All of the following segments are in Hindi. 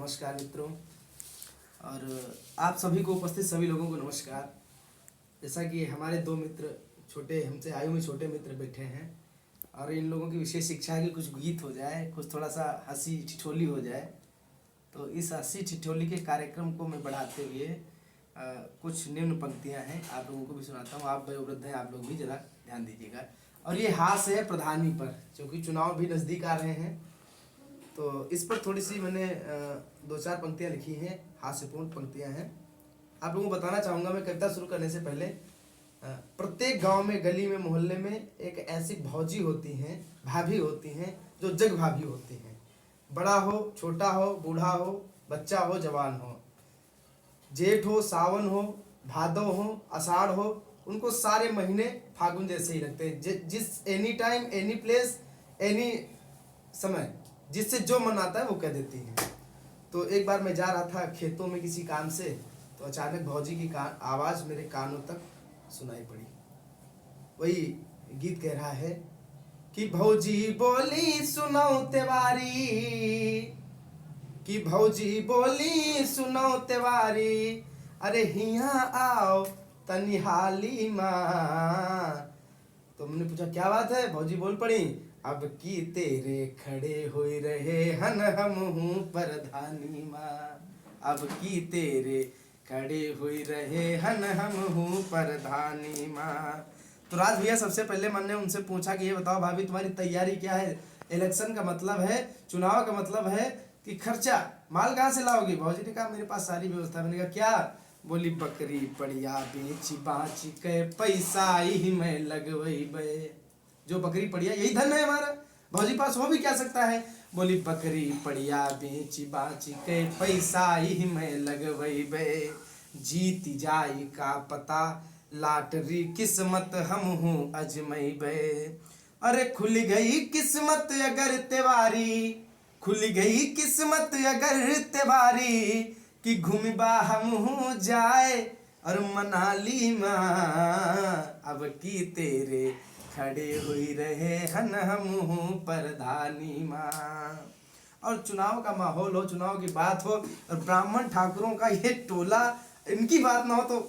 नमस्कार मित्रों। और आप सभी को उपस्थित सभी लोगों को नमस्कार। जैसा कि हमारे दो मित्र छोटे हमसे आयु में छोटे मित्र बैठे हैं और इन लोगों की विशेष इच्छा है कि कुछ गीत हो जाए, कुछ थोड़ा सा हंसी ठिठोली हो जाए। तो इस हंसी ठिठोली के कार्यक्रम को मैं बढ़ाते हुए कुछ निम्न पंक्तियां हैं आप लोगों को भी सुनाता हूँ। आप वयोवृद्ध हैं, आप लोग भी जरा ध्यान दीजिएगा। और ये हास्य है प्रधानी पर, क्योंकि चुनाव भी नज़दीक आ रहे हैं तो इस पर थोड़ी सी मैंने दो चार पंक्तियां लिखी हैं, हास्यपूर्ण पंक्तियां हैं। आप लोगों को बताना चाहूँगा मैं कविता शुरू करने से पहले, प्रत्येक गांव में, गली में, मोहल्ले में एक ऐसी भौजी होती हैं, भाभी होती हैं जो जग भाभी होती हैं। बड़ा हो, छोटा हो, बूढ़ा हो, बच्चा हो, जवान हो, जेठ हो, सावन हो, भादव हो, आषाढ़ हो, उनको सारे महीने फागुन जैसे ही लगते हैं। जिस any time, any place, any समय, जिससे जो मन आता है वो कह देती हैं। तो एक बार मैं जा रहा था खेतों में किसी काम से, तो अचानक भौजी की आवाज़ मेरे कानों तक सुनाई पड़ी। वही गीत कह रहा है कि भौजी बोली सुनो तिवारी, कि भौजी बोली सुनो तिवारी, अरे हिया आओ तनिहाली माँ। तो मैंने पूछा क्या बात है? भौजी बोल पड़ी, अब की तेरे खड़े हुए रहे हन हम हूँ प्रधानी माँ, अब की तेरे खड़े हुए रहे हन हम हूँ प्रधानी माँ। तो राज भैया सबसे पहले मैंने उनसे पूछा कि ये बताओ भाभी तुम्हारी तैयारी क्या है? इलेक्शन का मतलब है, चुनाव का मतलब है कि खर्चा, माल कहाँ से लाओगी? भौजी ने कहा मेरे पास सारी व्यवस्था। मैंने कहा क्या? बोली बकरी पड़िया बेची बाची के पैसा ही मैं लगवई बे। जो बकरी पड़िया यही धन है हमारा, भौजी पास हो भी क्या सकता है? बोली बकरी पड़िया बेची बाची के पैसा ही मैं लगवई बे, जीत जाई का पता लाटरी किस्मत हम हूँ अजमई बे। अरे खुल गई किस्मत अगर तिवारी, खुल गई किस्मत अगर तिवारी, कि घूमबा हम हूँ जाए और मनाली माँ, अब की तेरे खड़े हुई रहे हन हम हूँ प्रधानी माँ। और चुनाव का माहौल हो, चुनाव की बात हो और ब्राह्मण ठाकुरों का ये टोला, इनकी बात ना हो तो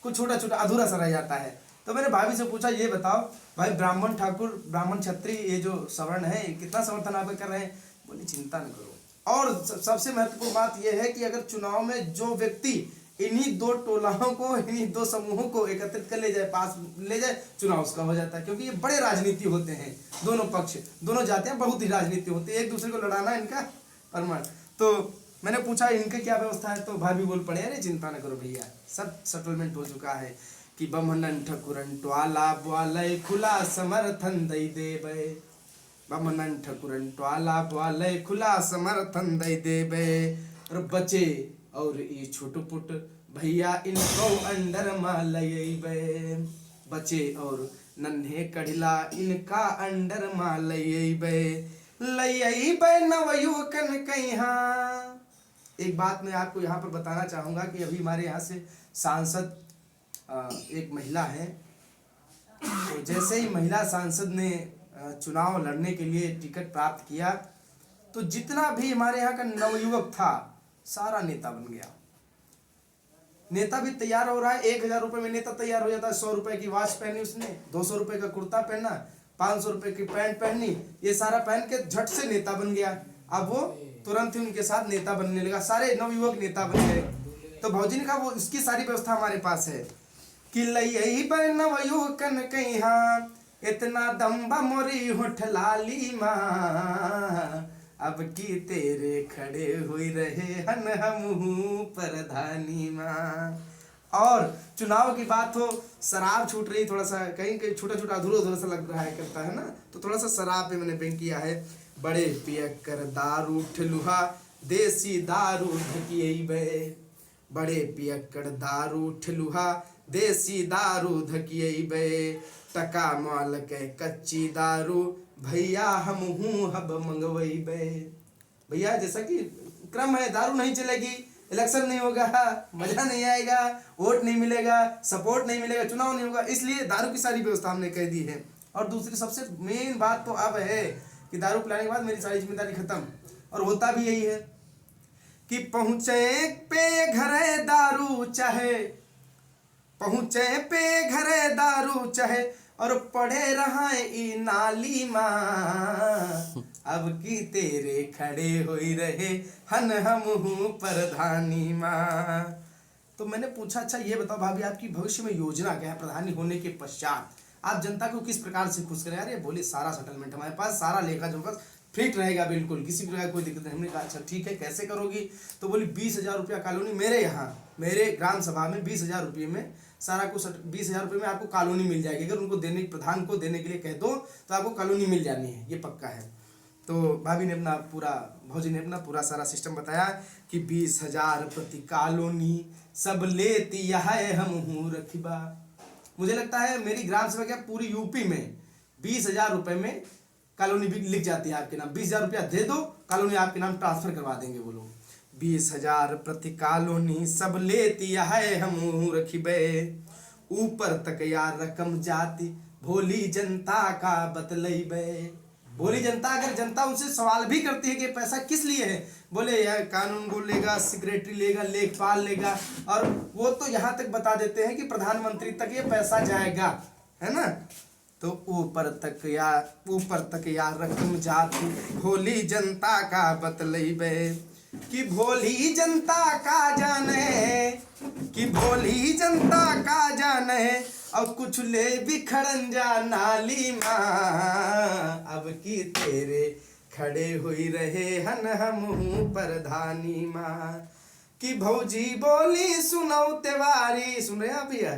कुछ छोटा छोटा अधूरा सा रह जाता है। तो मैंने भाभी से पूछा ये बताओ भाई, ब्राह्मण ठाकुर, ब्राह्मण क्षत्रिय, ये जो सवर्ण है कितना समर्थन आप कर रहे हैं? बोली चिंता न करो। और सबसे महत्वपूर्ण बात यह है कि अगर चुनाव में जो व्यक्ति इन्हीं दो टोलाओं को, इन्हीं दो समूहों को एकत्रित कर ले जाए, पास ले जाए, चुनाव उसका हो जाता है। क्योंकि ये बड़े राजनीति होते हैं, दोनों पक्ष, दोनों जातियां बहुत ही राजनीति होती है, एक दूसरे को लड़ाना इनका परमाण। तो मैंने पूछा इनके क्या व्यवस्था है, तो भाभी बोल पड़े अरे चिंता न करो भैया, सब सेटलमेंट हो चुका है कि बमनन ठकुरन ट्वाला ब्वालय खुला समर्थन दई देबे, बमनन ठकुरन ट्वाला ब्वालय खुला समर्थन दई देबे, और बचे और ये छोट पुट भैया इनको अंडर मालयबे, बचे और नन्हे कढ़िला इनका अंडर मालयबे, लयबे नवयुवकन कइहा। एक बात मैं आपको यहाँ पर बताना चाहूँगा कि अभी हमारे यहाँ से सांसद एक महिला है, तो जैसे ही महिला सांसद ने चुनाव लड़ने के लिए टिकट प्राप्त किया तो जितना भी हमारे यहाँ का नवयुवक था सारा नेता बन गया। नेता भी तैयार हो रहा है, 1000 रुपये में नेता तैयार हो जाता है। 100 रुपये की वॉच पहनी उसने, 200 रुपये का कुर्ता पहना, 500 रुपये की पैंट पहनी, ये सारा पहन के झट से नेता बन गया। अब वो तुरंत ही उनके साथ नेता बनने लगा, सारे नवयुवक नेता बन गए। तो भौजी ने कहा वो इसकी सारी व्यवस्था हमारे पास है कि लयबे नवयुवकन कइहा, इतना दम्बा मोरी होठ लाली माँ, अब की तेरे खड़े हुई रहे हन हम हूँ प्रधानी माँ। और चुनाव की बात हो, शराब छूट रही, थोड़ा सा कहीं कहीं छोटा छोटा अधूरा अधूरा सा लग रहा है, करता है ना, तो थोड़ा सा शराब पे मैंने बैंक किया है। बड़े पियक्कर दारू ठलुहा देसी दारू धकियबे, बड़े पियक्कर दारू ठलुहा देसी दारू धकियबे, टका माल के कच्ची दारू भैया हम हूँ हब मंगवैबे। भैया जैसा कि क्रम है, दारू नहीं चलेगी, इलेक्शन नहीं होगा, मजा नहीं आएगा, वोट नहीं मिलेगा, सपोर्ट नहीं मिलेगा, चुनाव नहीं होगा, इसलिए दारू की सारी व्यवस्था हमने कह दी है। और दूसरी सबसे मेन बात तो अब है कि दारू पिलाने के बाद मेरी सारी जिम्मेदारी खत्म, और होता भी यही है कि पहुँचे पे घरे दारू चाहे, पहुँचे पे घरे दारू चाहे और पड़े रहाए ई नाली माँ, अब की तेरे खड़े होई रहे हन हम हूँ प्रधानी माँ। तो मैंने पूछा अच्छा ये बताओ भाभी आपकी भविष्य में योजना क्या है प्रधानी होने के पश्चात, आप जनता को किस प्रकार से खुश करें। अरे बोले सारा सेटलमेंट हमारे पास, सारा लेखा जोखा फिट रहेगा, बिल्कुल किसी प्रकार कोई दिक्कत नहीं। हमने कहा अच्छा ठीक है कैसे करोगी, तो बोली 20,000 रुपया कॉलोनी मेरे यहाँ मेरे ग्राम सभा में 20,000 रुपये में सारा कुछ 20,000 रुपये में आपको कॉलोनी मिल जाएगी। अगर उनको देने प्रधान को देने के लिए कह दो तो आपको कॉलोनी मिल जानी है, ये पक्का है। तो भाभी ने अपना पूरा भौजी ने अपना पूरा सारा सिस्टम बताया कि 20,000 प्रति कॉलोनी सब लेती है हम हूँ रखिबा। मुझे लगता है मेरी ग्राम सभा क्या पूरी यूपी में 20,000 रुपये में कॉलोनी भी लिख जाती है आपके नाम। 20,000 रुपया दे दो कॉलोनी आपके नाम ट्रांसफर करवा देंगे वो लोग। 20,000 प्रति कॉलोनी सब लेती है हम रखिबे, ऊपर तक यार रकम जाती भोली जनता का बतलैबे। भोली जनता, अगर जनता उनसे सवाल भी करती है कि पैसा किस लिए है, बोले यार कानून गो लेगा, सेक्रेटरी लेगा, लेखपाल लेगा, और वो तो यहाँ तक बता देते हैं कि प्रधानमंत्री तक ये पैसा जाएगा, है ना। तो ऊपर तक यार रकम जाती भोली जनता का बतलैबे, कि भोली जनता का जाने, कि भोली जनता का जाने, और कुछ ले बिखरन जा नाली माँ, अब की तेरे खड़े हुई रहे हन हम हूँ प्रधानी माँ। कि भौजी बोली सुनो तिवारी, सुन रहे आप भैया,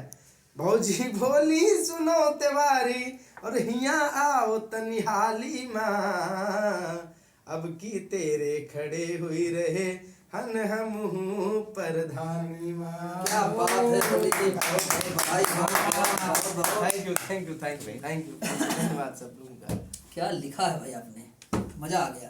भौजी बोली सुनो तिवारी और हिया आओ तनिहाली माँ, अब की तेरे खड़े हुई रहे हन हम हूँ प्रधानी माँ। क्या बात है भाई, थैंक यू धन्यवाद सब लोगों का। क्या लिखा है भाई आपने, मजा आ गया।